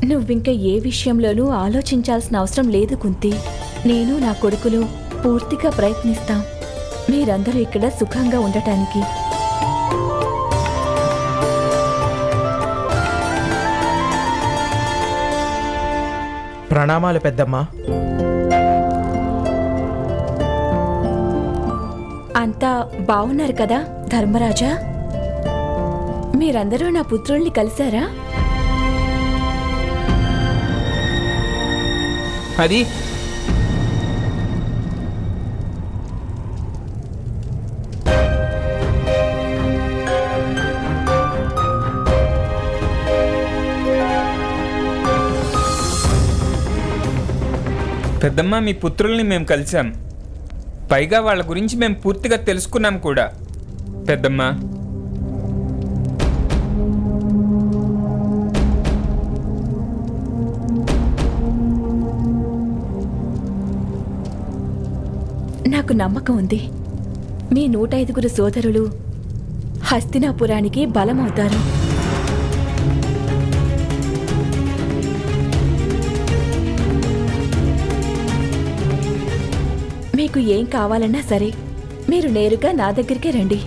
నువ్వింక ఏ విషయంలోనూ ఆలోచించాల్సిన అవసరం లేదు కుంతి. నేను నా కొడుకులు పూర్తిగా ప్రయత్నిస్తాం మీరందరూ ఇక్కడ సుఖంగా ఉండటానికి. ప్రణామాలు పెద్దమ్మా. అంతా బావున్నారు కదా ధర్మరాజా? మీరందరూ నా పుత్రుల్ని కలిశారా? అది పెద్దమ్మ, మీ పుత్రుల్ని మేము కలిసాం. పైగా వాళ్ళ గురించి మేము పూర్తిగా తెలుసుకున్నాం కూడా. పెద్దమ్మ, నాకు నమ్మకం ఉంది. మీ 105 సోదరులు హస్తినాపురానికి బలమవుతారు. మీకు ఏం కావాలన్నా సరే మీరు నేరుగా నా దగ్గరికే రండి.